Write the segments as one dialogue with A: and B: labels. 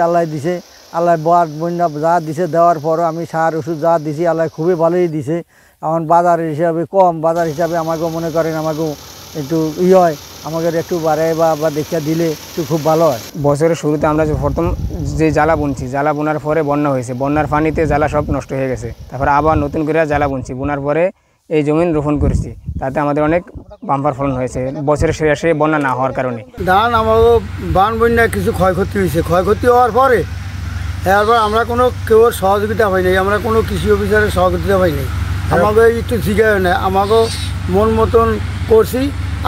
A: আল্লাহ দিছে, আল্লাহ বন্যা যা দিছে দেওয়ার পরও আমি সার ওষুধ যা দিছি আল্লাহ খুবই ভালোই দিছে। এখন বাজার হিসাবে কম, বাজার হিসাবে আমাকেও মনে করেন আমাকেও একটু হয়, আমাদের একটু বাড়ায় বা দেখে দিলে একটু খুব ভালো হয়।
B: বছরের শুরুতে আমরা প্রথম যে জ্বালা বুনছি, জ্বালা বোনার পরে বন্যা হয়েছে, বন্যার পানিতে জ্বালা সব নষ্ট হয়ে গেছে। তারপরে আবার নতুন করে জ্বালা বুনছি, বোনার পরে এই জমিন রোপণ করেছি, তাতে আমাদের অনেক বাম্পার ফলন হয়েছে বছরের শেষে বন্যা না হওয়ার কারণে।
C: ধান আমারও বান বন্যায় কিছু ক্ষয়ক্ষতি হয়েছে, ক্ষয়ক্ষতি হওয়ার পরে এরপর আমরা কোনো কেউ সহযোগিতা পাই নাই, আমরা কোনো কৃষি অফিসারের সহযোগিতা পাই নাই। আমাকে একটু জিজ্ঞাসা নেই, আমাকেও মন মতন করছি,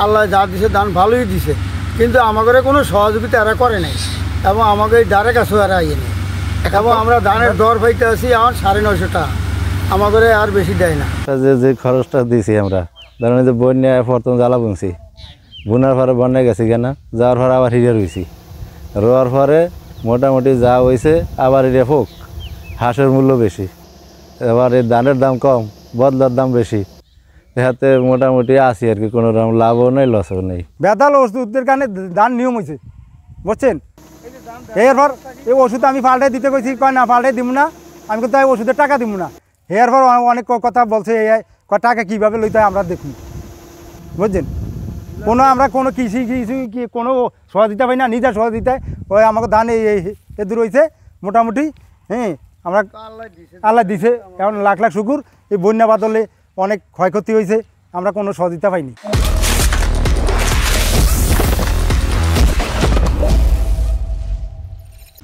C: আল্লাহ যা দিছে ধান ভালোই দিছে, কিন্তু আমাদের কোনো সহযোগিতা এরা করে নাই এবং আমাকে এই দ্বারের কাছেও এরা আইয়ে নেই। এবং আমরা ধানের দর পাইতে আছি আমার 950 টাকা, আমাদের আর বেশি দেয় না।
D: যে খরচটা দিয়েছি আমরা, ধরেন যে বন্যায় প্রথম জ্বালা বুনছি, বোনার পরে বন্যায় গেছি কেনা, যাওয়ার পরে আবার হিরে রয়েছি, রোয়ার পরে মোটামুটি যা হয়েছে আবার হিরে হোক, হাঁসের মূল্য বেশি, এবার এই ধানের দাম কম, বদলার দাম বেশি, এতে মোটামুটি আছি আর কি, কোনো রকম লাভও নেই লসও নেই।
E: বেতাল ওষুধের কারণে ধান নিয়ম হয়েছে, বুঝছেন। এরপর এই ওষুধ আমি পাল্টে দিতে কইছি, কয় না পাল্টে দিব না, আমি কিন্তু ওষুধের টাকা দিব না। এরপর অনেক কথা বলছে, টাকা কীভাবে লইতে হয় আমরা দেখুন, বুঝছেন। আমরা কোনো কৃষি কোনো সহযোগিতা পাই না, নিজের সহযোগিতায় ওই আমাকে ধান এই দূর হয়েছে মোটামুটি। আমরা আল্লাহ দিছে, এখন লাখ লাখ শুকুর। এই বন্যা বাদলে অনেক ক্ষয়ক্ষতি হয়েছে, আমরা কোনো সহযোগিতা পাইনি।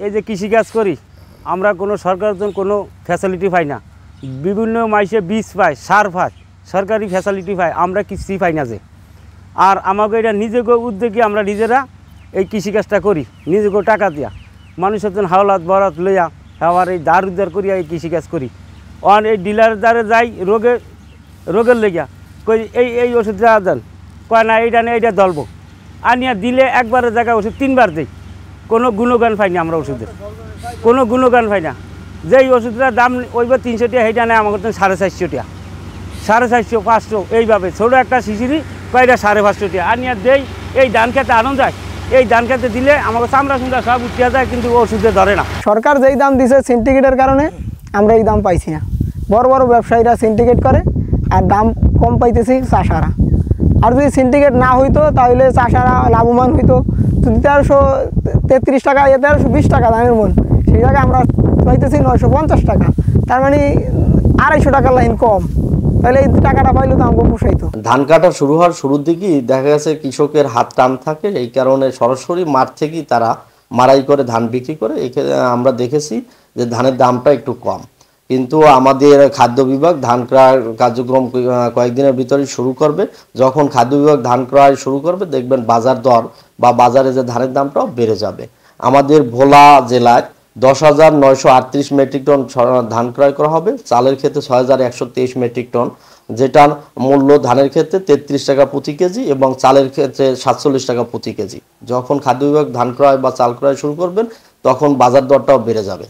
F: এই যে কৃষিকাজ করি আমরা কোনো সরকারের জন্য কোনো ফ্যাসিলিটি পাই না, বিভিন্ন মাইসে বীজ পায়, সার পায়, সরকারি ফ্যাসিলিটি পায়, আমরা কিছুই পাই না যে। আর আমাকে এটা নিজেকে উদ্যোগে আমরা নিজেরা এই কৃষিকাজটা করি, নিজেকে টাকা দিয়া মানুষের জন্য হাওলাত বরাত লইয়া আবার এই দার উদ্ধার করিয়া এই কৃষিকাজ করি। অন এই ডিলার দ্বারে যাই রোগের লেগিয়া কই এই ওষুধ দেওয়া দেন, কয় না এইটা নেই এইটা দলবো, আনিয়া দিলে একবারের জায়গায় ওষুধ 3 বার দিই, কোনো গুণগান পাই না আমরা ওষুধের, কোনো গুণগান পাই না। যেই ওষুধটার দাম ওইবার 300 টাকা, সেইটা নেয় আমার 450 টাকা, 450, 500 এইভাবে। ছোটো একটা শিশিরি কয়টা 550 টাকা আনিয়া দেই। এই ধান খেতে আনন্দ যায়, এই ধান খেতে দিলে আমাকে চামড়া সুন্দর সব উঠিয়া যায়, কিন্তু ওষুধে ধরে না।
B: সরকার যেই দাম দিছে সিন্ডিকেটের কারণে আমরা এই দাম পাইছি না। বড় বড় ব্যবসায়ীরা সিন্ডিকেট করে আর দাম কম পাইতেছি চাষারা। আর যদি সিন্ডিকেট না হইতো তাহলে চাষারা লাভবান হইতো। যদি 1333 টাকা 1320 টাকা ধানের মন, সেই জায়গায় আমরা পাইতেছি 950 টাকা, তার মানে 250 টাকা লাইন কম। তাহলে এই টাকাটা পাইলে তো আমাকে পোষাইতো।
G: ধান কাটা শুরু হওয়ার শুরুর দিকেই দেখা গেছে কৃষকের হাত টান থাকে, এই কারণে সরাসরি মাঠ থেকেই তারা মারাই করে ধান বিক্রি করে। এখানে আমরা দেখেছি যে ধানের দামটা একটু কম, কিন্তু আমাদের খাদ্য বিভাগ ধান ক্রয় কার্যক্রম কয়েকদিনের ভিতরেই শুরু করবে। যখন খাদ্য বিভাগ ধান ক্রয় শুরু করবে দেখবেন বাজার দর বা বাজারে যে ধানের দামটাও বেড়ে যাবে। আমাদের ভোলা জেলায় 10,938 মেট্রিক টন ধান ক্রয় করা হবে, চালের ক্ষেত্রে 6,123 মেট্রিক টন, যেটার মূল্য ধানের ক্ষেত্রে 33 টাকা প্রতি কেজি এবং চালের ক্ষেত্রে 47 টাকা প্রতি কেজি। যখন খাদ্য বিভাগ ধান ক্রয় বা চাল ক্রয় শুরু করবেন তখন বাজার দরটাও বেড়ে যাবে।